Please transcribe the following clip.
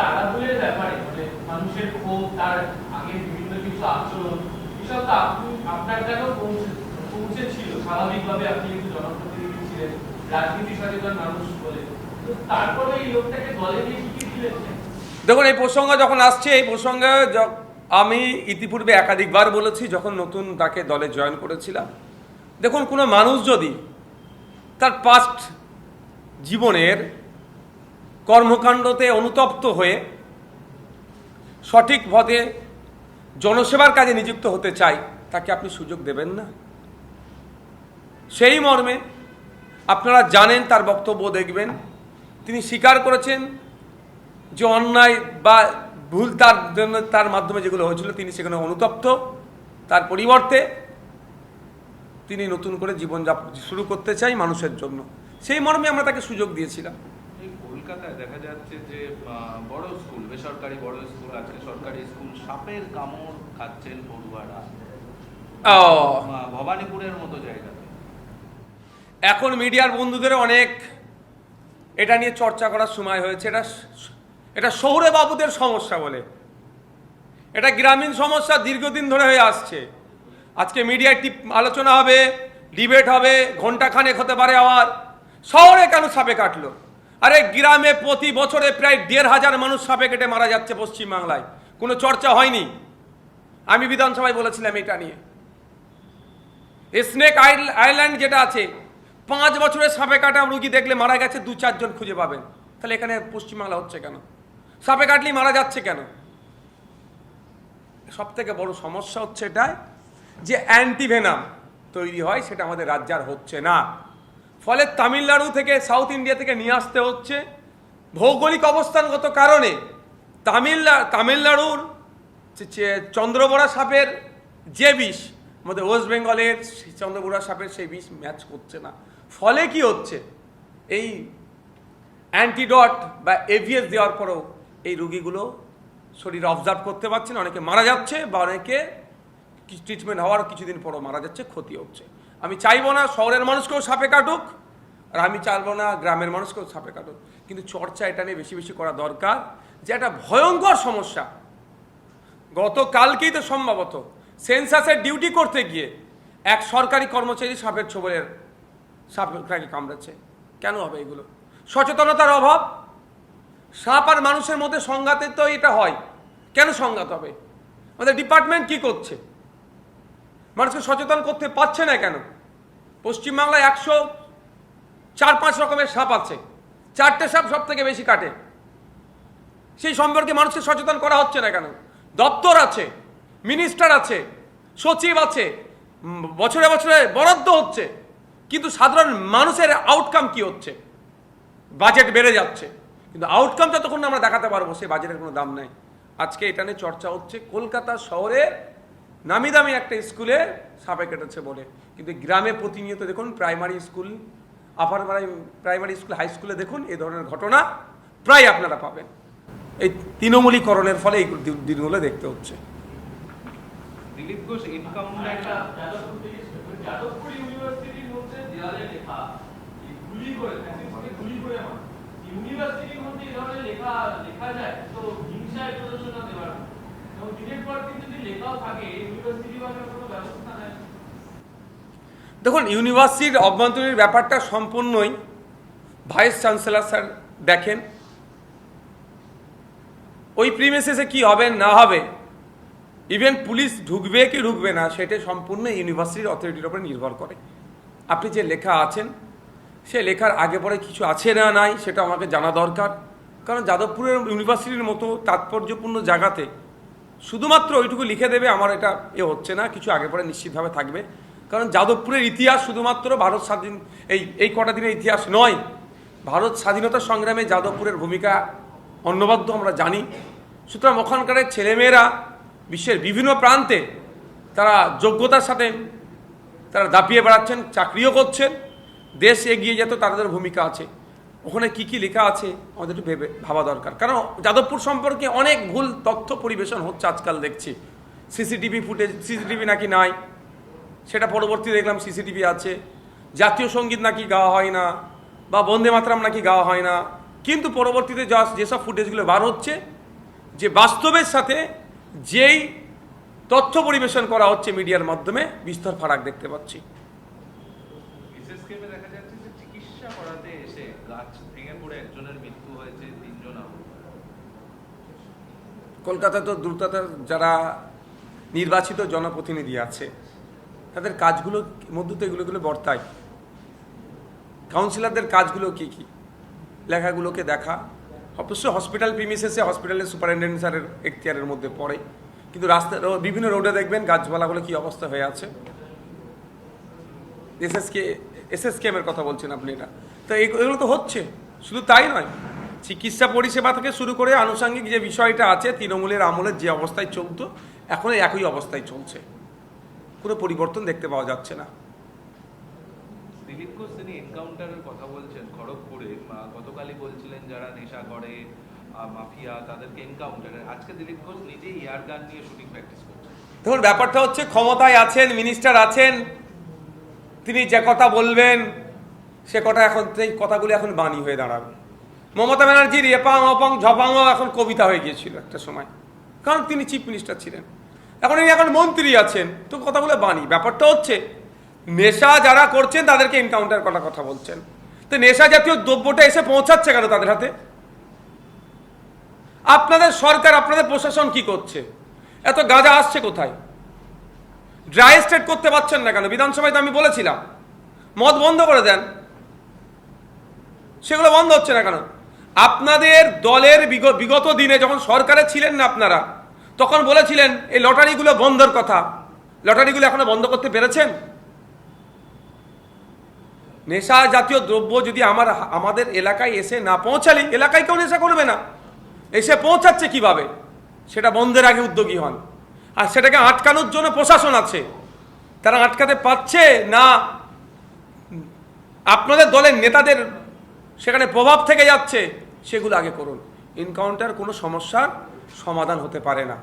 আরাবুলের ব্যাপারে মানে মানুষের ক্ষোভ, তার আগে বিভিন্ন কিছু আচরণ, এসব তো আপনার কাছেও পৌঁছেছিল স্বাভাবিকভাবে। আপনি একটু জনপ্রতিনিধি ছিলেন, রাজনীতি সচেতন মানুষ বলে, তো তারপরে এই লোকটাকে দলে নিয়ে কি কি ছিলেন? দেখুন, এই প্রসঙ্গ যখন আসছে, এই প্রসঙ্গে আমি ইতিপূর্বে একাধিকবার বলেছি যখন নতুন তাকে দলে জয়েন করেছিলাম। দেখুন, কোনো মানুষ যদি তার পাস্ট জীবনের কর্মকাণ্ডতে অনুতপ্ত হয়ে সঠিক পথে জনসেবার কাজে নিযুক্ত হতে চায়, তাকে আপনি সুযোগ দেবেন না? সেই মর্মে আপনারা জানেন, তার বক্তব্য দেখবেন, তিনি স্বীকার করেছেন যে অন্যায় বা ভুল তার জন্য, তার মাধ্যমে যেগুলো হয়েছিল তিনি সেখানে অনুতপ্ত। তার পরিবর্তে তিনি নতুন করে জীবনযাপন শুরু করতে চাই মানুষের জন্য। সেই মর্মে আমরা তাকে সুযোগ দিয়েছিলাম। এই কলকাতায় দেখা যাচ্ছে যে বড় স্কুল, বেসরকারি বড় স্কুল আছে, সরকারি স্কুল সাপের কামড় খাচ্ছেন পড়ুয়ারা ভবানীপুরের মতো জায়গাতে। এখন মিডিয়ার বন্ধুদের অনেক এটা নিয়ে চর্চা করার সময় হয়েছে। এটা শহুরে বাবুদের সমস্যা বলে, এটা গ্রামীণ সমস্যা দীর্ঘদিন ধরে হয়ে আসছে। আজকে মিডিয়ায় আলোচনা হবে, ডিবেট হবে, ঘন্টাখানেক হতে পারে। আবার শহরে কেন সাপে কাটলো? আরে গ্রামে প্রতি বছরে প্রায় ১,৫০০ মানুষ সাপে কেটে মারা যাচ্ছে পশ্চিমবাংলায়, কোনো চর্চা হয়নি। আমি বিধানসভায় বলেছিলাম এটা নিয়ে। স্নেক আইল্যান্ড যেটা আছে, 5 বছরে সাপে কাটা রুগী দেখলে মারা গেছে 2-4 জন খুঁজে পাবেন। তাহলে এখানে পশ্চিমবাংলা হচ্ছে কেন? সাপে কাটলেই মারা যাচ্ছে কেন? সব থেকে বড় সমস্যা হচ্ছে এটাই যে অ্যান্টিভেনাম তৈরি হয়, সেটা আমাদের রাজ্যে আর হচ্ছে না। ফলে তামিলনাড়ু থেকে, সাউথ ইন্ডিয়া থেকে নিয়ে আসতে হচ্ছে। ভৌগোলিক অবস্থানগত কারণে তামিলনাড়ুর চন্দ্রবোড়া সাপের যে বিষ, আমাদের ওয়েস্ট বেঙ্গলের চন্দ্রবোড়া সাপের সেই বিষ ম্যাচ করছে না। ফলে কি হচ্ছে, এই অ্যান্টিডট বা এভিএস দেওয়ার পরেও এই রোগীগুলো শরীরে অবজার্ভ করতে পারছে না, অনেকে মারা যাচ্ছে, বা অনেকে ট্রিটমেন্ট হওয়ার কিছুদিন পরও মারা যাচ্ছে, ক্ষতি হচ্ছে। আমি চাইবো না শহরের মানুষকেও সাপে কাটুক, আর আমি চাইবো না গ্রামের মানুষকেও সাপে কাটুক, কিন্তু চর্চা এটা নিয়ে বেশি বেশি করা দরকার, যে একটা ভয়ঙ্কর সমস্যা। গতকালকেই তো সম্ভবত সেন্সাসের ডিউটি করতে গিয়ে এক সরকারি কর্মচারী সাপের ছোবলের সাপটাকে কামড়েছে। কেন হবে এগুলো? সচেতনতার অভাব। সাপ আর মানুষের মধ্যে সংঘাতে তো এটা হয়, কেন সংঘাত হবে? আমাদের ডিপার্টমেন্ট কি করছে? মানুষকে সচেতন করতে পারছে না কেন? পশ্চিমবাংলায় 104-5 রকমের সাপ আছে, 4টে সাপ সব থেকে বেশি কাটে। সেই সম্পর্কে মানুষকে সচেতন করা হচ্ছে না কেন? দপ্তর আছে, মিনিস্টার আছে, সচিব আছে, বছরে বছরে বরাদ্দ হচ্ছে, কিন্তু সাধারণ মানুষের আউটকাম কি হচ্ছে? বাজেট বেড়ে যাচ্ছে, কিন্তু আউটকাম যতক্ষণ আমরা দেখাতে পারবো সেই বাজেটের কোনো দাম নেই। আজকে এটা নিয়ে চর্চা হচ্ছে কলকাতা শহরে নামি দামি একটা স্কুলে সাপে কেটেছে বলে, কিন্তু গ্রামে প্রতিনিয়ত দেখুন primary school, upper primary school, high স্কুলে দেখুন এই ধরনের ঘটনা প্রায় আপনারা পাবেন। এই তৃণমূলীকরণের ফলে এই দিনগুলো দেখতে হচ্ছে। দিলীপ ঘোষ যাদবপুর ইউনিভার্সিটির মধ্যে দেওয়ালে লেখা গুলি করে ইউনিভার্সিটির মধ্যে এই ধরনের লেখা যায়, তো হিংসায় প্রদর্শন দেওয়ার এবং দিনের পর দিন যদি লেখাও থাকে, ইউনিভার্সিটি বা কোনো ব্যবস্থা নেয়। দেখুন, ইউনিভার্সিটির অভ্যন্তরীণ ব্যাপারটা সম্পূর্ণই ভাইস চ্যান্সেলর স্যার দেখেন। ওই প্রিমিসেসে কি হবে না হবে, ইভেন পুলিশ ঢুকবে কি ঢুকবে না, সেটা সম্পূর্ণ ইউনিভার্সিটির অথরিটির উপরে নির্ভর করে। আপনি যে লেখা আছেন, সে লেখার আগে পরে কিছু আছে না নাই সেটা আমাকে জানা দরকার। কারণ যাদবপুরের ইউনিভার্সিটির মতো তাৎপর্যপূর্ণ জায়গাতে শুধুমাত্র ওইটুকু লিখে দেবে, আমার এটা হচ্ছে না, কিছু আগে পরে নিশ্চিতভাবে থাকবে। কারণ যাদবপুরের ইতিহাস শুধুমাত্র ভারত স্বাধীন এই কটা দিনের ইতিহাস নয়, ভারত স্বাধীনতা সংগ্রামে যাদবপুরের ভূমিকা অনবদ্য আমরা জানি। সুতরাং ওখানকার ছেলেমেয়েরা বিশ্বের বিভিন্ন প্রান্তে তারা যোগ্যতার সাথে তারা দাপিয়ে বেড়াচ্ছেন, চাকরিও করছেন, দেশ এগিয়ে যেত তাদের ভূমিকা আছে। ওখানে কি কি লেখা আছে আমাদের একটু ভাবা দরকার। কারণ যাদবপুর সম্পর্কে অনেক ভুল তথ্য পরিবেশন হচ্ছে আজকাল দেখছি। সিসিটিভি ফুটেজ, সিসিটিভি নাকি নাই, সেটা পরবর্তী দেখলাম সিসিটিভি আছে। জাতীয় সঙ্গীত নাকি গাওয়া হয় না, বা বন্দে মাতরম নাকি গাওয়া হয় না, কিন্তু পরবর্তীতে যেসব ফুটেজগুলো বার হচ্ছে, যে বাস্তবের সাথে যেই তথ্য পরিবেশন করা হচ্ছে মিডিয়ার মাধ্যমে, বিস্তর ফারাক দেখতে পাচ্ছি। বিশেষ করে দেখা যাচ্ছে যে চিকিৎসা করাতে এসে গাছ ভেঙে পড়ে একজনের মৃত্যু হয়েছে, 3 জন আহত। কলকাতা তো দ্রুততার যারা নির্বাচিত জনপ্রতিনিধি আছে, তাদের কাজগুলো মধ্যে তো এগুলো বর্তায়। কাউন্সিলরদের কাজগুলো কি কি, লেখাগুলোকে দেখা, অবশ্যই হসপিটাল প্রিমিসেসে হসপিটালের সুপারিনটেন্ডেন্ট স্যারের এখতিয়ারের মধ্যে পড়ে, কিন্তু রাস্তা বিভিন্ন রোডে দেখবেন গাছপালাগুলো কি অবস্থা হয়ে আছে। এসএসকেএমের কথা বলছেন আপনি, এটা তো এগুলো তো হচ্ছে। শুধু তাই নয়, চিকিৎসা পরিষেবা থেকে শুরু করে আনুষঙ্গিক যে বিষয়টা আছে, তৃণমূলের আমলের যে অবস্থায় চলতো, এখন একই অবস্থায় চলছে, কোনো পরিবর্তন দেখতে পাওয়া যাচ্ছে না। দিলীপ ঘোষ তিনি এনকাউন্টারের কথা বলছেন খড়গপুরে, গতকালই বলছিলেন যারা নেশা করে মাফিয়া তাদেরকে এনকাউন্টারে, আজকে দিলীপ ঘোষ নিজেই এয়ার গান নিয়ে শুটিং প্র্যাকটিস করছেন। দেখুন, ব্যাপারটা হচ্ছে ক্ষমতায় আছেন, মিনিস্টার আছেন, তিনি যে কথা বলবেন সে কথা এখন, সেই কথাগুলি এখন বাণী হয়ে দাঁড়াবে। মমতা ব্যানার্জির এপাং অপাং ঝপাংও এখন কবিতা হয়ে গিয়েছিল একটা সময়, কারণ তিনি চিফ মিনিস্টার ছিলেন। এখন মন্ত্রী আছেন, তো কথাগুলো বাণী। ব্যাপারটা হচ্ছে নেশা যারা করছেন তাদেরকে এনকাউন্টার করার কথা বলছেন, তো নেশা জাতীয় দ্রব্যটা এসে পৌঁছাচ্ছে কেন তাদের হাতে? আপনাদের সরকার, আপনাদের প্রশাসন কি করছে? এত গাঁজা আসছে কোথায়? ড্রাই স্টেট করতে পারছেন না কেন? বিধানসভায় তো আমি বলেছিলাম মদ বন্ধ করে দেন, সেগুলো বন্ধ হচ্ছে না কেন? আপনাদের দলের বিগত দিনে যখন সরকারে ছিলেন না আপনারা, তখন বলেছিলেন এই লটারিগুলো বন্ধের কথা। লটারিগুলো এখনো বন্ধ করতে পেরেছেন? নেশা জাতীয় দ্রব্য যদি আমাদের এলাকায় এসে না পৌঁছালে, এলাকায় কেউ নেশা করবে না। এসে পৌঁছাচ্ছে কিভাবে, সেটা বন্ধের আগে উদ্যোগী হন। আর সেটাকে আটকানোর জন্য প্রশাসন আছে, তারা আটকাতে পারছে না। আপনাদের দলের নেতাদের সেখানে প্রভাব থেকে যাচ্ছে, সেগুলো আগে করুন। এনকাউন্টার কোনো সমস্যার সমাধান হতে পারে না।